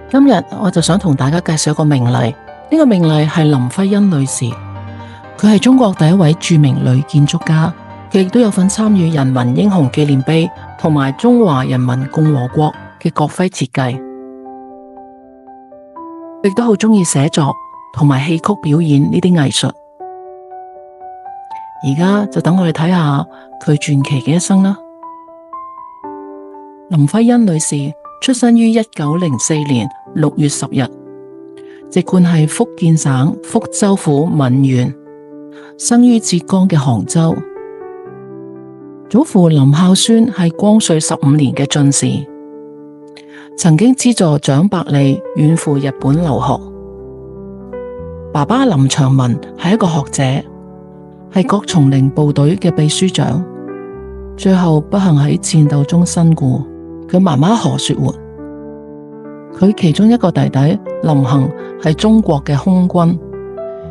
今日我就想同大家介紹一個名麗，呢個名麗係林徽因女士，佢係中國第一位著名女建築家，佢亦都有份參與人民英雄紀念碑同埋中華人民共和國嘅國徽設計，亦都好鍾意寫作同埋戲曲表演呢啲藝術。而家就等我哋睇下佢傳奇嘅一生啦。林徽因女士出生於1904年6月10日，籍貫係福建省福州府閩縣，生於浙江嘅杭州。祖父林孝孫係光緒15年嘅進士，曾經資助蔣百里遠赴日本留學。爸爸林長民係一個學者，係郭松齡部隊嘅秘書長，最後不幸喺戰鬥中身故。佢媽媽何雪活，佢其中一個弟弟林衡係中國嘅空軍。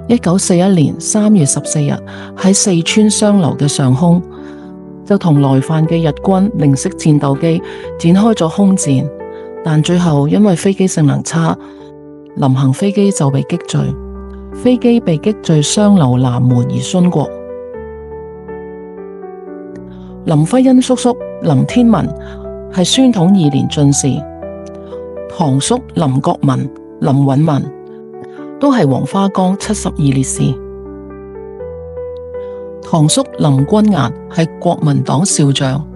1941年3月14日喺四川雙流嘅上空，就同來犯嘅日軍零式戰鬥機展開咗空戰，但最後因為飛機性能差，林衡飛機就被擊墜，飛機被擊墜雙流南門而殉國。林徽因叔叔林天文係宣統2年進士，堂叔林覺民、林允文都係黃花崗72烈士。堂叔林君顏係國民黨少將。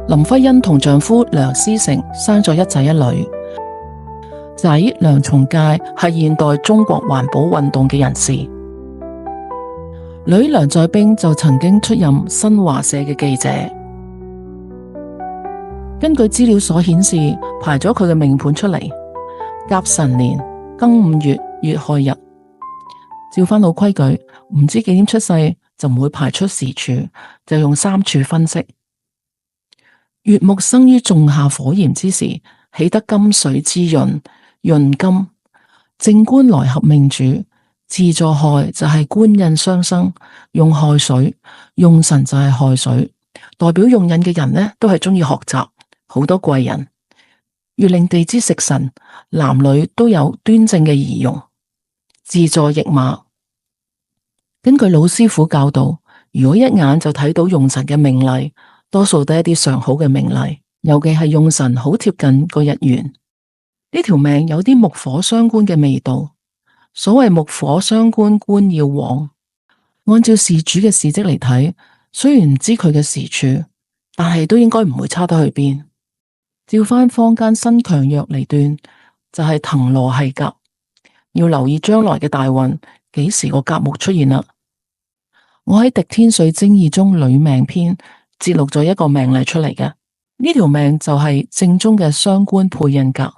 林徽因同丈夫梁思成生咗一仔一女，仔梁從誡係現代中國環保運動嘅人士，女梁在冰就曾經出任新華社嘅記者。根據資料所顯示，排咗佢嘅命盤出嚟，甲辰年庚午月乙亥日。照翻老規矩，唔知幾點出世就唔會排出時柱，就用3柱分析。乙木生於仲夏火炎之時，喜得金水之潤，潤金。正官來合命主，自坐亥就係官印相生，用亥水，用神就係亥水，代表用印嘅人呢都係鍾意學習。好多貴人，月令地支食神，男女都有端正嘅儀容。自坐驛馬，根據老師傅教導，如果一眼就睇到用神嘅命例，多數都係一啲上好嘅命例，尤其係用神好貼近個日元。呢條命有啲木火相關嘅味道。所謂木火相關，官要旺。按照事主嘅事蹟嚟睇，雖然唔知佢嘅時柱，但係都應該唔會差得去邊。照翻坊間新強弱嚟斷，就係螳螂係甲，要留意將來嘅大運，幾時個甲木出現啦。我喺《滴天髓精義》中女命篇節錄咗一個命例出嚟嘅，呢條命就係正宗嘅雙官配印格。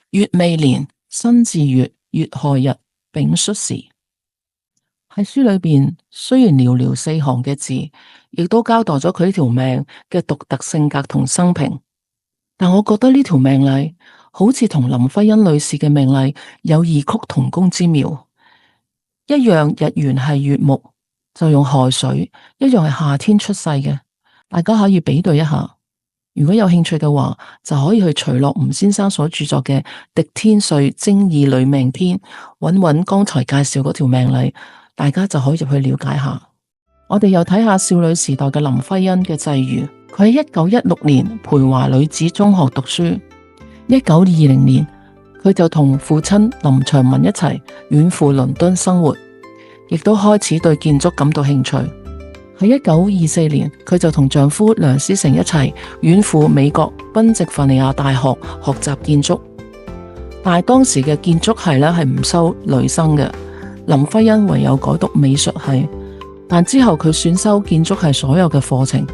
乙未年辛巳月乙亥日丙戌時。喺書裏邊雖然寥寥4行嘅字，亦都交代咗佢呢條命嘅獨特性格同生平，但我覺得呢條命例好似同林徽因女士嘅命例有異曲同工之妙。一樣日元係月木，就用亥水，一樣係夏天出世嘅，大家可以比對一下。如果有興趣嘅話，就可以去徐樂吳先生所著作嘅《滴天髓精義女命篇》，揾剛才介紹嗰條命例。大家就可以入去了解下。我哋又睇下少女時代嘅林徽因嘅際遇。佢喺1916年培華女子中學讀書，1920年佢就同父親林長民一齊遠赴倫敦生活，亦都開始對建築感到興趣。喺1924年，佢就同丈夫梁思成一齊遠赴美國賓夕法尼亞大學學習建築，但係當時嘅建築系呢係唔收女生嘅。林徽因唯有改讀美術系，但之後佢選修建築系所有嘅課程，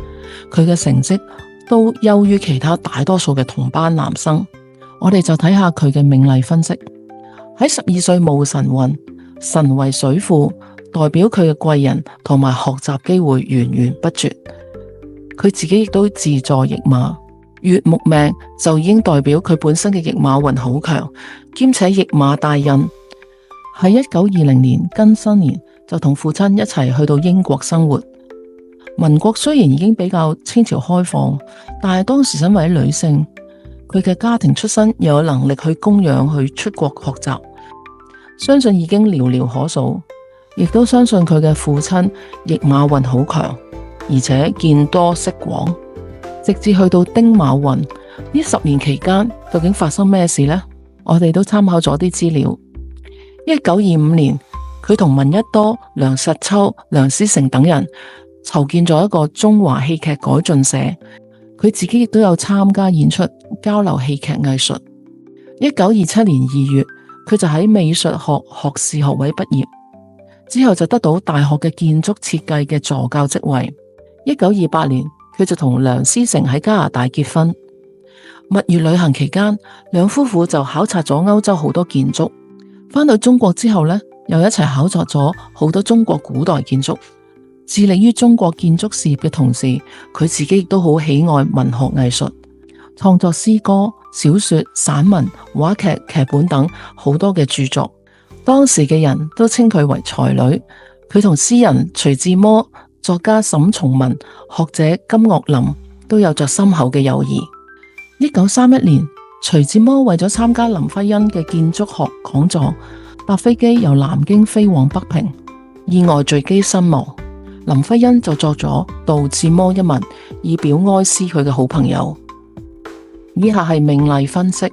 佢嘅成績都優於其他大多數嘅同班男生。我哋就睇下佢嘅命例分析。喺12歲戊辰運，辰為水庫，代表佢嘅貴人同埋學習機會源源不絕。佢自己亦都自坐驛馬，乙木命就已經代表佢本身嘅驛馬運好強，兼且驛馬帶印。喺1920年庚申年就同父親一齊去到英國生活。民國雖然已經比較清朝開放，但係當時身為女性，佢嘅家庭出身又有能力去供養佢出國學習，相信已經寥寥可數。亦都相信佢嘅父親驛馬運好強，而且見多識廣。直至去到丁卯運呢10年期間，究竟發生咩事呢？我哋都參考咗啲資料。1925年，佢同聞一多、梁實秋、梁思成等人籌建咗一個中華戲劇改進社，佢自己亦都有參加演出，交流戲劇藝術。1927年2月，佢就喺美術學學士學位畢業，之後就得到大學嘅建築設計嘅助教職位。1928年，佢就同梁思成喺加拿大結婚。蜜月旅行期間，兩夫婦就考察咗歐洲好多建築。返到中國之後呢，又一齊考察咗好多中國古代建築。致力於中國建築事業嘅同時，佢自己亦都好喜愛文學藝術，創作詩歌、小說、散文、話劇、劇本等好多嘅著作。當時嘅人都稱佢為才女。佢同詩人徐志摩、作家沈從文、學者金岳霖都有着深厚嘅友誼。1931年，徐志摩為咗參加林徽因嘅建築學講座，搭飛機由南京飛往北平，意外墜機身亡。林徽因就作咗悼志摩一文，以表哀思佢嘅好朋友。以下係命例分析。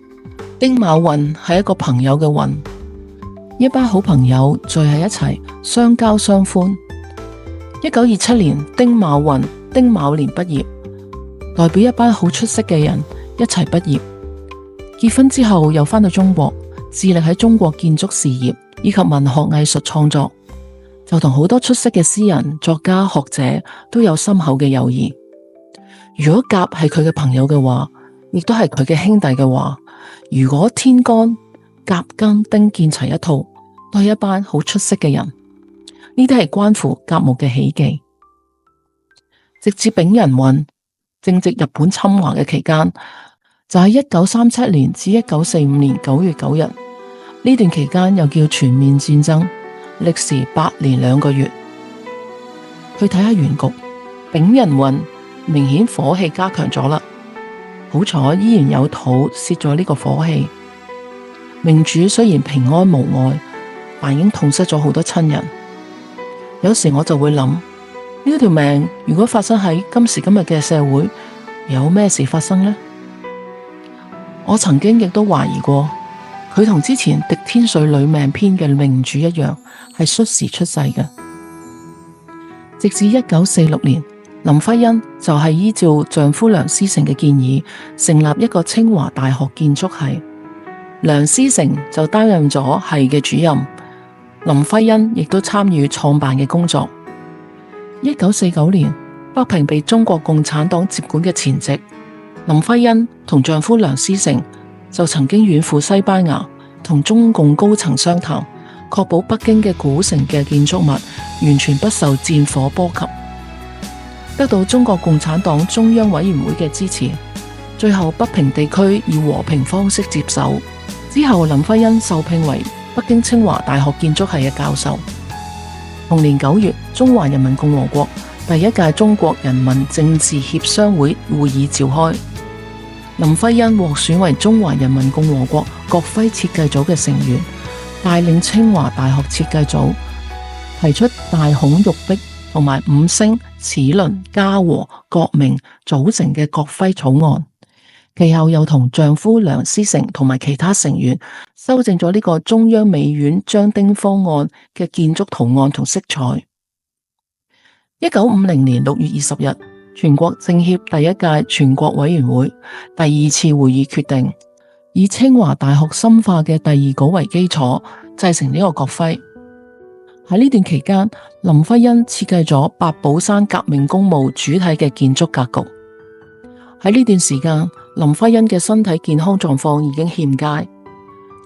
丁卯運係一個朋友嘅運，一班好朋友聚喺一齊，相交相歡。1927年丁卯運，丁卯年畢業，代表一班好出色嘅人一齊畢業。結婚之後又返到中國，致力喺中國建築事業以及文學藝術創作，就同好多出色嘅詩人、作家、學者都有深厚嘅友誼。如果甲係佢嘅朋友嘅話，亦都係佢嘅兄弟嘅話，如果天干甲庚丁建齊一套，都係一班好出色嘅人。呢啲係關乎甲木嘅喜忌。直至丙寅運，正值日本侵華嘅期間，就喺1937年至1945年9月9日，呢段期間又叫全面戰爭，歷時8年2個月。去睇下原局，丙寅運明顯火氣加強咗啦。好彩依然有土泄咗呢個火氣。命主雖然平安無礙，但已經痛失咗好多親人。有時我就會諗，呢條命如果發生喺今時今日嘅社會，有咩事發生呢？我曾經亦都懷疑過，佢同之前《滴天髓女命篇》嘅命主一樣，係戌時出世嘅。直至1946年，林徽因就係依照丈夫梁思成嘅建議，成立一個清華大學建築系，梁思成就擔任咗系嘅主任，林徽因亦都參與創辦嘅工作。1949年，北平被中國共產黨接管嘅前夕，林徽因同丈夫梁思成就曾經遠赴西班牙，同中共高層商談，確保北京嘅古城嘅建築物完全不受戰火波及。得到中國共產黨中央委員會嘅支持，最後北平地區以和平方式接手。之後林徽因受聘為北京清華大學建築系嘅教授。同年9月，中華人民共和國第一屆中國人民政治協商會會議召開，林徽因獲選為中華人民共和國國徽設計組嘅成員，帶領清華大學設計組提出大孔玉璧同埋5星、齒輪、嘉禾、國明組成嘅國徽草案。其後又同丈夫梁思成同埋其他成員修正咗呢個中央美院張丁方案嘅建築圖案同色彩。1950年6月20日，全國政協第一屆全國委員會第2次會議決定，以清華大學深化嘅第二稿為基礎，製成呢個國徽。喺呢段期間，林徽因設計咗八寶山革命公墓主體嘅建築格局。喺呢段時間，林徽因嘅身體健康狀況已經欠佳，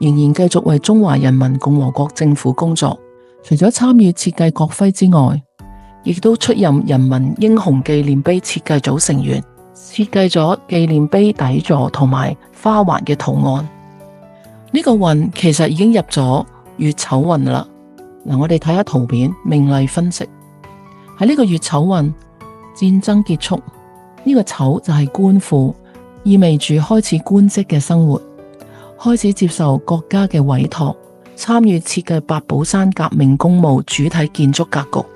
仍然繼續為中華人民共和國政府工作。除咗參與設計國徽之外，亦都出任人民英雄紀念碑設計組成員，設計咗紀念碑底座同埋花環嘅圖案。呢個運其實已經入咗乙丑運啦。嗱，我哋睇下圖片，命例分析。喺呢個乙丑運，戰爭結束，呢個丑就係官庫，意味住開始官職嘅生活，開始接受國家嘅委託，參與設計八寶山革命公墓主體建築格局，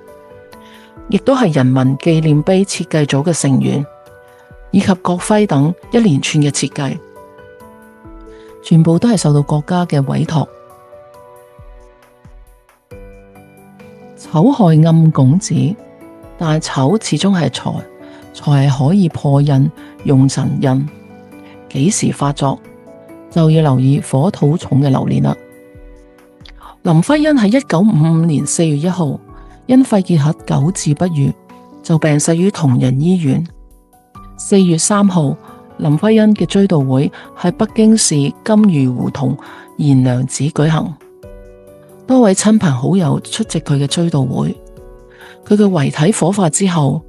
亦都係人民紀念碑設計組嘅成員，以及國徽等一連串嘅設計，全部都係受到國家嘅委託。丑亥暗拱子，但係丑始終係財，財係可以破印、用神印，幾時發作就要留意火土重嘅流年啦。林徽因喺1955年4月1號因肺結核久治不愈，就病逝於同仁醫院。4月3號，林徽因嘅追悼會喺北京市金魚胡同賢良寺舉行，多位親朋好友出席佢嘅追悼會。佢嘅遺體火化之後，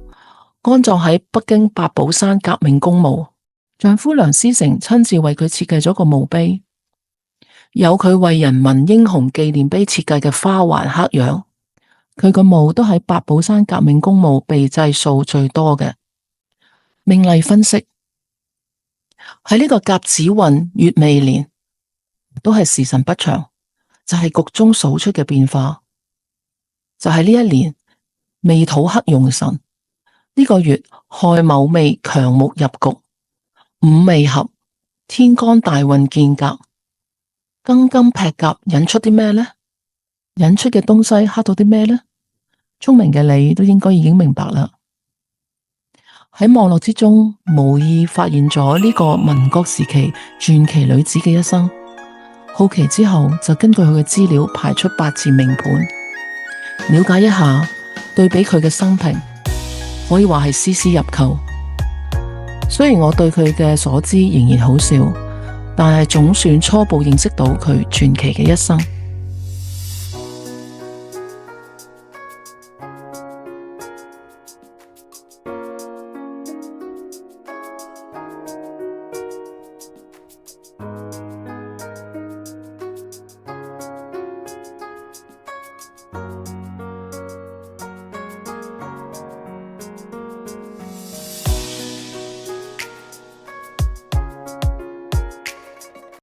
安葬喺北京八寶山革命公墓。丈夫梁思成親自為佢設計咗個墓碑，有佢為人民英雄紀念碑設計嘅花環刻樣。佢個墓都喺八寶山革命公墓被祭數最多嘅。命例分析，喺呢個甲子運乙未年，都係時辰不詳，就係局中數出嘅變化。就係呢一年未土克用神，呢個月亥卯未強木入局，午未合，天干大運見甲，庚金劈甲，引出啲咩呢？引出嘅東西刻到啲咩呢？聰明嘅你都應該已經明白啦。喺網絡之中無意發現咗呢個民國時期傳奇女子嘅一生，好奇之後就根據佢嘅資料排出八字命盤，了解一下，對比佢嘅生平，可以話係絲絲入扣。雖然我對佢嘅所知仍然好少，但係總算初步認識到佢傳奇嘅一生。